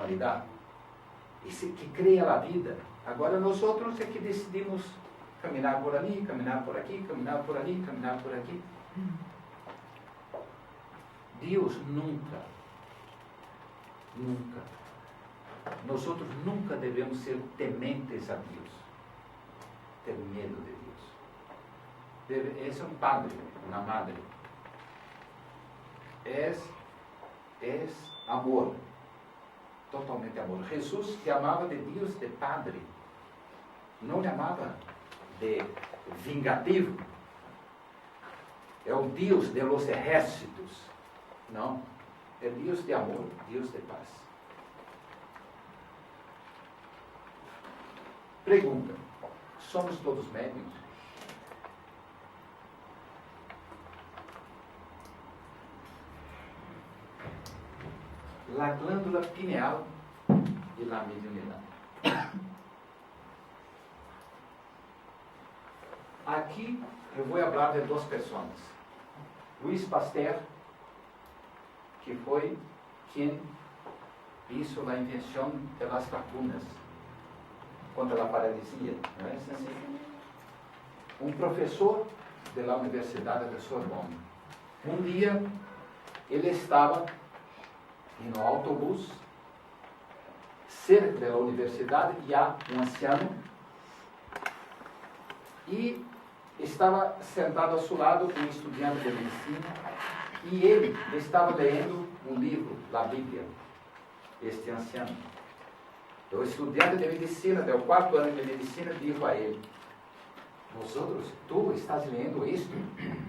humanidade, esse que cria a vida. Agora nós outros é que decidimos caminhar por ali, caminhar por aqui, caminhar por ali, caminhar por aqui. Deus nunca, nós outros nunca devemos ser tementes a Deus, ter medo de Deus. És um padre, uma madre. És amor, totalmente amor. Jesus te amava de Deus de padre, não te amava de vingativo. É o Deus de los exércitos. Não, é Deus de amor, Deus de paz. Pergunta: somos todos médicos? A glândula pineal e a mediunidade. Aqui eu vou falar de duas pessoas. Luiz Pasteur, que foi quem hizo a invenção das vacunas contra a paralisia. Não é assim? Um professor da Universidade de Sorbonne. Um dia, ele estava no autobus, cerca da universidade, já um anciano, e estava sentado ao seu lado um estudante de medicina, e ele estava lendo um livro, a Bíblia, este anciano. O estudante de medicina, do 4º ano de medicina, disse a ele: vosotros, tu estás lendo isto?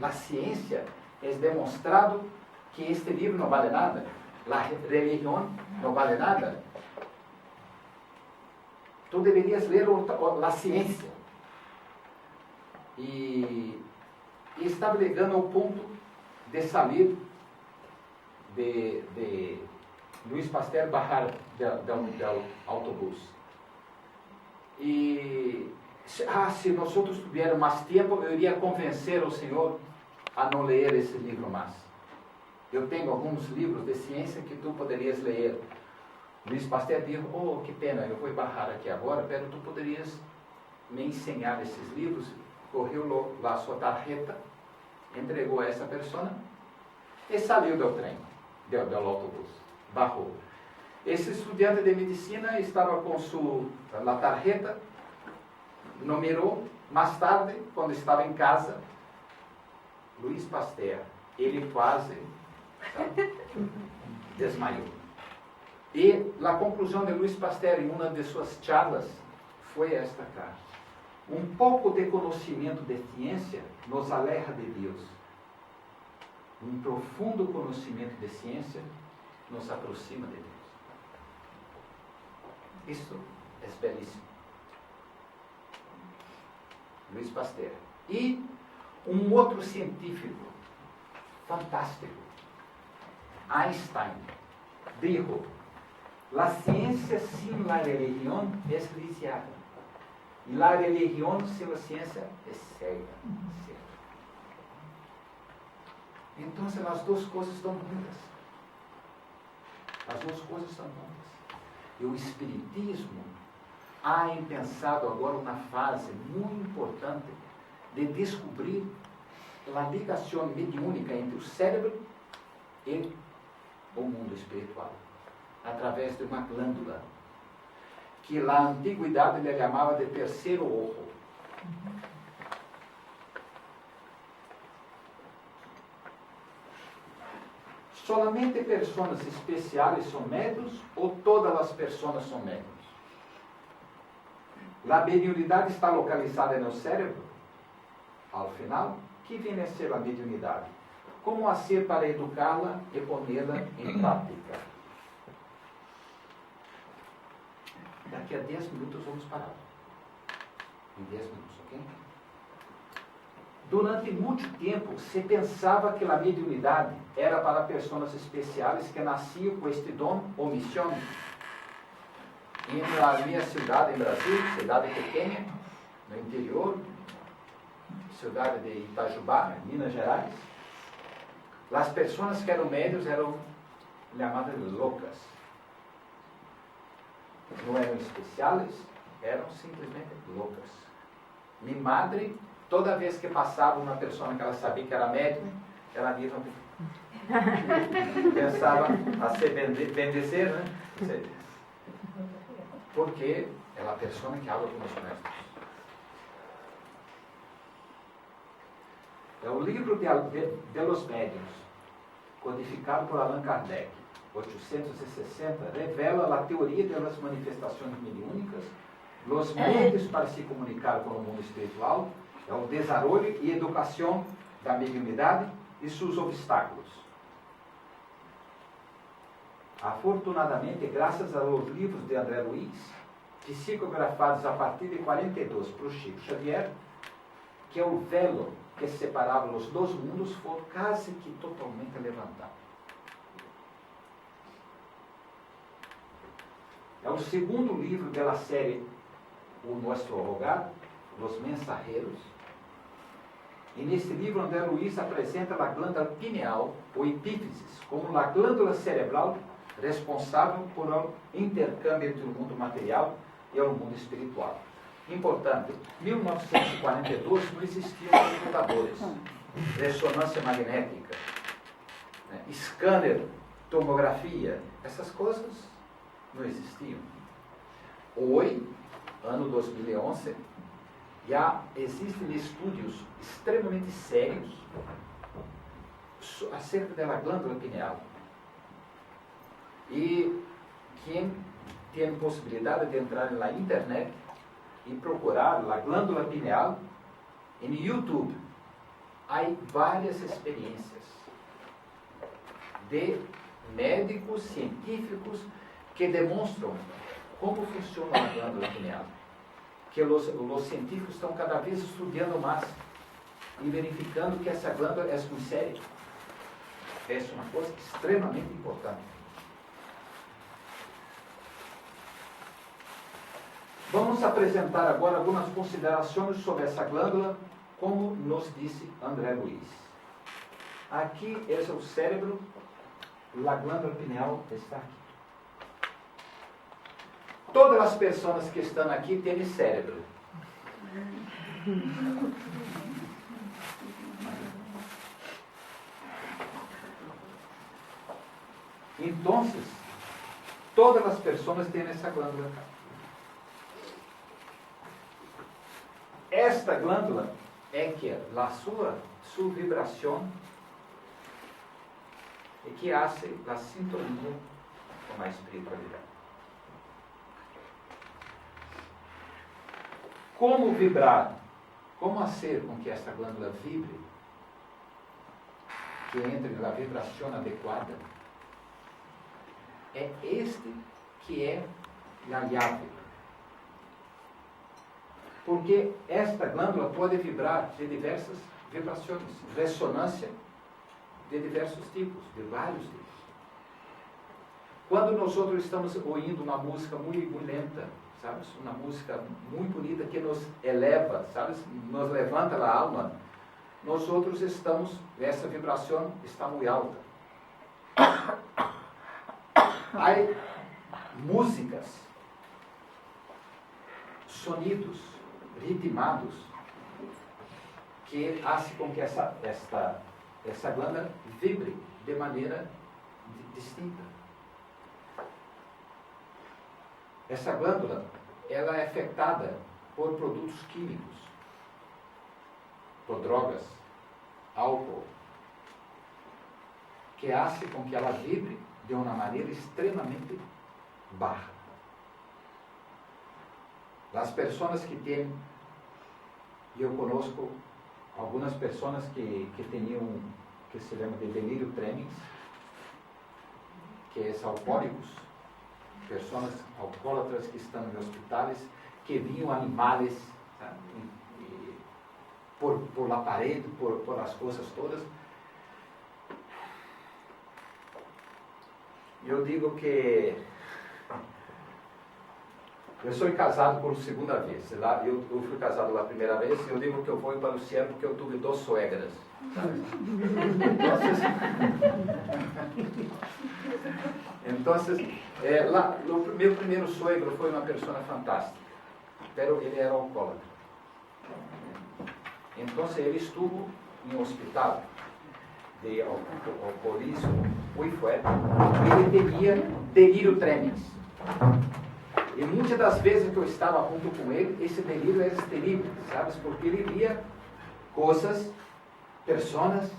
A ciência é demonstrado que este livro não vale nada. A religião não vale nada. Tu deverias ler a ciência. E estava chegando ao ponto de sair de Luiz Pasteur bajar do autobus. E se nós tivéssemos mais tempo, eu iria convencer o senhor a não ler esse livro mais. Eu tenho alguns livros de ciência que tu poderias ler. Luiz Pasteur disse: oh, que pena, eu vou barrar aqui agora, mas tu poderias me ensinar esses livros. Correu lá a sua tarjeta, entregou a essa pessoa e saiu do trem, do autobus, barrou. Esse estudante de medicina estava com a tarjeta, numerou. Mais tarde, quando estava em casa, Luiz Pasteur, ele quase desmaiou. E a conclusão de Luiz Pasteur em uma de suas charlas foi esta carta: um pouco de conhecimento de ciência nos aleja de Deus. Um profundo conhecimento de ciência nos aproxima de Deus. Isso é belíssimo. Luiz Pasteur. E um outro científico fantástico, Einstein, dijo: la ciencia sin la religión es lisiada, y la religión sin la ciencia es cega. Então, as duas coisas estão juntas. As duas coisas estão juntas. E o Espiritismo ha pensado agora uma fase muito importante de descobrir a ligação mediúnica entre o cérebro e o mundo espiritual, através de uma glândula, que na antiguidade ele chamava de terceiro ojo. Solamente pessoas especiais são médios ou todas as pessoas são médios? A mediunidade está localizada no cérebro? Ao final, que vem a ser a mediunidade? Como fazer para educá-la e pô-la em prática? Daqui a 10 minutos vamos parar. Em 10 minutos, ok? Durante muito tempo, se pensava que a mediunidade era para pessoas especiais que nasciam com este dom ou missão. E na minha cidade, em Brasil, cidade pequena, no interior, cidade de Itajubá, Minas Gerais, as pessoas que eram médios eram chamadas loucas. não eram especiais, eram simplesmente loucas. Minha madre, toda vez que passava uma pessoa que ela sabia que era médico, ela mesma pensava a se bendecer, né? Porque é a pessoa que habla com os mestres. É o livro de los médiuns, codificado por Allan Kardec, 860, revela a teoria das manifestações mediúnicas, os meios para se comunicar com o mundo espiritual, é o desenvolvimento e educação da mediunidade e seus obstáculos. Afortunadamente, graças aos livros de André Luiz, psicografados a partir de 42 por Chico Xavier, que é o velo que separava os dois mundos foi quase que totalmente levantado. É o segundo livro da série O Nosso Rogado, Los Mensageiros. E neste livro, André Luiz apresenta a glândula pineal, ou epífisis, como a glândula cerebral responsável por o intercâmbio entre o mundo material e o mundo espiritual. Importante, em 1942 não existiam computadores, ressonância magnética, né, scanner, tomografia, essas coisas não existiam. Hoje, ano 2011, já existem estudos extremamente sérios acerca da glândula pineal. E quem tem possibilidade de entrar na internet e procurar a glândula pineal, em YouTube, há várias experiências de médicos, científicos, que demonstram como funciona a glândula pineal. Que os científicos estão cada vez estudando mais e verificando que essa glândula é muito séria. Essa é uma coisa extremamente importante. Vamos apresentar agora algumas considerações sobre essa glândula, como nos disse André Luiz. Aqui é o cérebro, a glândula pineal está aqui. Todas as pessoas que estão aqui têm cérebro. Então, todas as pessoas têm essa glândula. Esta glândula é que a sua vibração e que hace a sintonia com a espiritualidade. Como vibrar? Como fazer com que esta glândula vibre? Que entre na vibração adequada? É este que é a chave. Porque esta glândula pode vibrar de diversas vibrações, ressonância de diversos tipos, de vários tipos. Quando nós estamos ouvindo uma música muito lenta, sabes? Uma música muito bonita que nos eleva, sabes? Nos levanta a alma, nós estamos, essa vibração está muito alta. Há músicas, sonidos, ritmados, que fazem com que essa glândula vibre de maneira distinta. Essa glândula, ela é afetada por produtos químicos, por drogas, álcool, que fazem com que ela vibre de uma maneira extremamente baixa. As pessoas que têm, eu conosco algumas pessoas que tinham, que se chama de delírio tremens, que são alcoólicos, pessoas alcoólatras que estão em hospitais, que viam animais, sabe, por la parede, por as coisas todas. Eu digo que eu sou casado por segunda vez. Lá, eu fui casado lá a primeira vez e eu digo que eu vou para o céu porque eu tive 2 suegras. Sabe? Então, meu primeiro suegro foi uma pessoa fantástica, mas ele era alcoólatra. Então, ele estuvo em um hospital de alcoolismo muito forte. Ele tinha delírio tremens. E muitas das vezes que eu estava junto com ele, esse delírio era terrível, sabes? Porque ele via coisas, pessoas,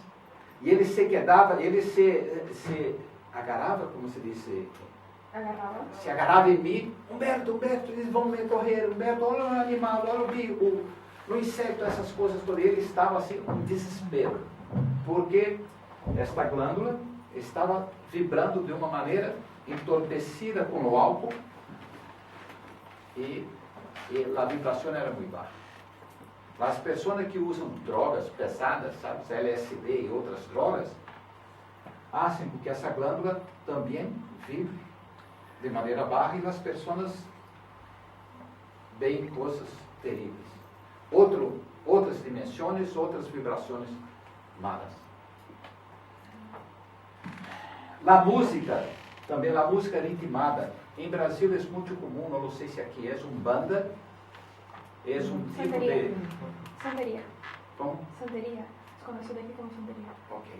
e ele se quedava, ele se agarrava, como se diz? Se agarrava em mim. Humberto, eles vão me correr. Humberto, olha o animal, olha o bicho, o inseto, essas coisas todas. Ele estava assim, com desespero. Porque esta glândula estava vibrando de uma maneira entorpecida com o álcool e a vibração era muito baixa. As pessoas que usam drogas pesadas, sabe, LSD e outras drogas, acham que essa glândula também vibra de maneira baixa e as pessoas veem coisas terríveis. Outras dimensões, outras vibrações malas. A música, também a música ritmada. Em Brasil é muito comum, não sei se aqui é banda, é tipo de... Santeria. Como? Santeria. Conhecido aqui como santeria. Ok.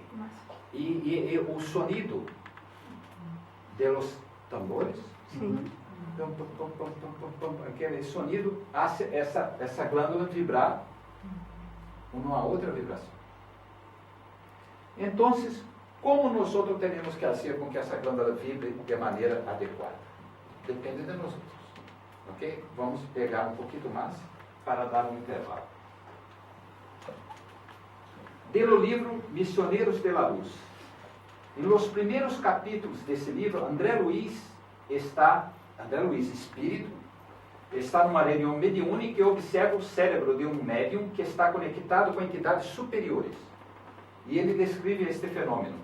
E o sonido de los tambores, aquele sonido, hace essa glândula vibrar uma outra vibração. Então, como nós temos que fazer com que essa glândula vibre de maneira adequada? Depende de nós. Ok? Vamos pegar um pouquinho mais para dar um intervalo. Do livro Missioneiros de la Luz. Em los primeiros capítulos desse livro, André Luiz, espírito, está numa reunião mediúnica e observa o cérebro de um médium que está conectado com entidades superiores. E ele descreve este fenômeno.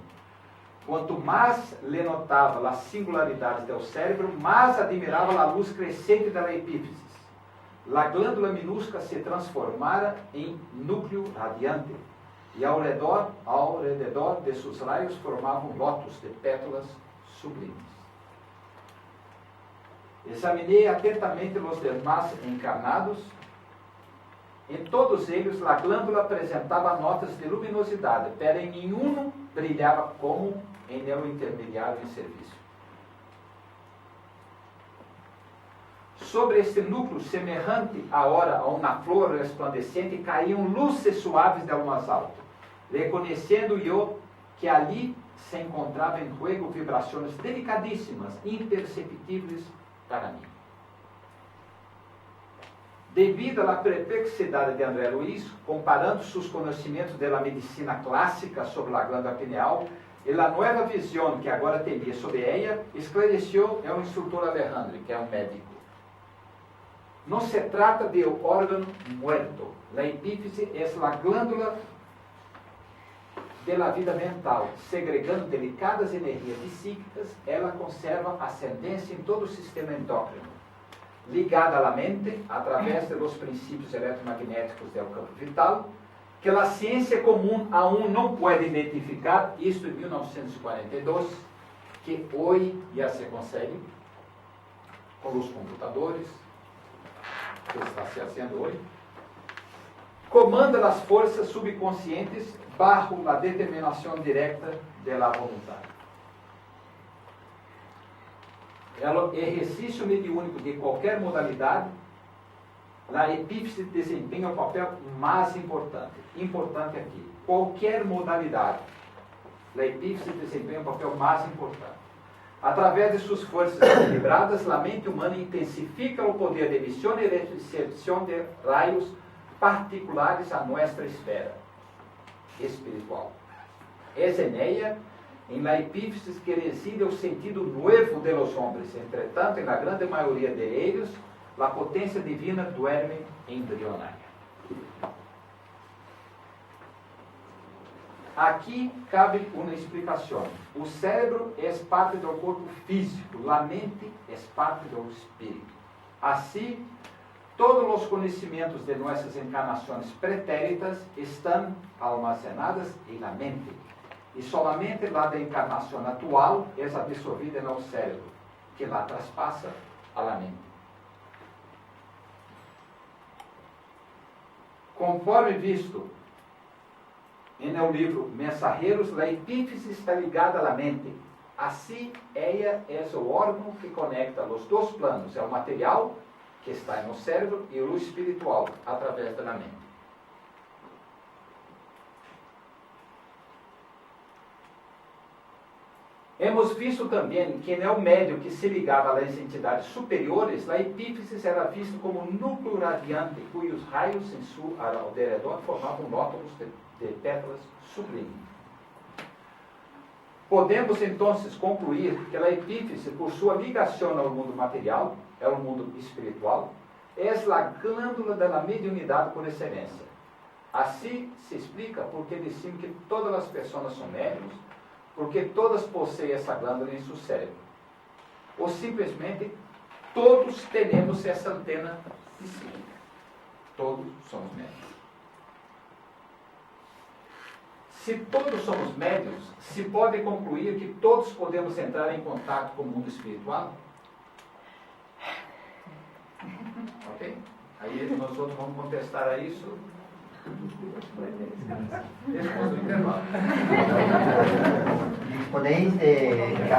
Quanto mais lhe notava as singularidades do cérebro, mais admirava a luz crescente da epífisis. A glândula minúscula se transformara em núcleo radiante, e ao redor de seus raios formavam lótus de pétalas sublimes. Examinei atentamente os demais encarnados. Em todos eles, a glândula apresentava notas de luminosidade, pero em nenhum brilhava como em el intermediário em serviço. Sobre este núcleo, semelhante agora a uma flor resplandecente, caíam luzes suaves de lo mais alto, reconhecendo eu que ali se encontrava em juego vibrações delicadíssimas, imperceptíveis para mim. Devido à perplexidade de André Luiz, comparando seus conhecimentos da medicina clássica sobre a glândula pineal e a nova visão que agora tinha sobre ela, esclareceu o instrutor Alejandro, que é um médico. Não se trata de um órgão muerto. A epífise é a glândula da vida mental, segregando delicadas energias psíquicas, ela conserva ascendência em todo o sistema endócrino, ligada à mente através dos princípios eletromagnéticos do campo vital, que a ciência comum aún não pode identificar, isto em 1942, que hoje já se consegue com os computadores, que está se fazendo hoje, comanda as forças subconscientes bajo a determinação direta da vontade. O exercício mediúnico de qualquer modalidade, a epífise desempenha o papel mais importante. Importante aqui. Qualquer modalidade, a epífise desempenha o papel mais importante. Através de suas forças equilibradas, a mente humana intensifica o poder de emissão e recepção de raios particulares a nossa esfera espiritual. É en ella, em la epífise, que reside o sentido novo de los hombres. Entretanto, na grande maioria de eles, a potência divina duerme embrionária. Aqui cabe uma explicação. O cérebro é parte do corpo físico, a mente é parte do espírito. Assim, todos os conhecimentos de nossas encarnações pretéritas estão almacenadas na mente. E solamente lá da encarnação atual é absorvida no cérebro, que lá traspassa a la mente. Conforme visto no livro Mensageiros, a epífise está ligada à mente. Assim, ela é o órgão que conecta os dois planos, é o material que está no cérebro e o espiritual, através da mente. Hemos visto também que no médio que se ligava às entidades superiores, a epífise era vista como um núcleo radiante, cujos raios em seu alrededor formavam nódulos de pétalas sublimes. Podemos, então, concluir que a epífise, por sua ligação ao mundo material, ao mundo espiritual, é a glândula da mediunidade por excelência. Assim se explica porque dizemos que todas as pessoas são médiuns, porque todas possuem essa glândula em seu cérebro. Ou simplesmente, todos temos essa antena psíquica. Todos somos médiuns. Se todos somos médiuns, se pode concluir que todos podemos entrar em contato com o mundo espiritual? Ok? Aí nós outros vamos contestar a isso. Depois do intervalo. Disponéis de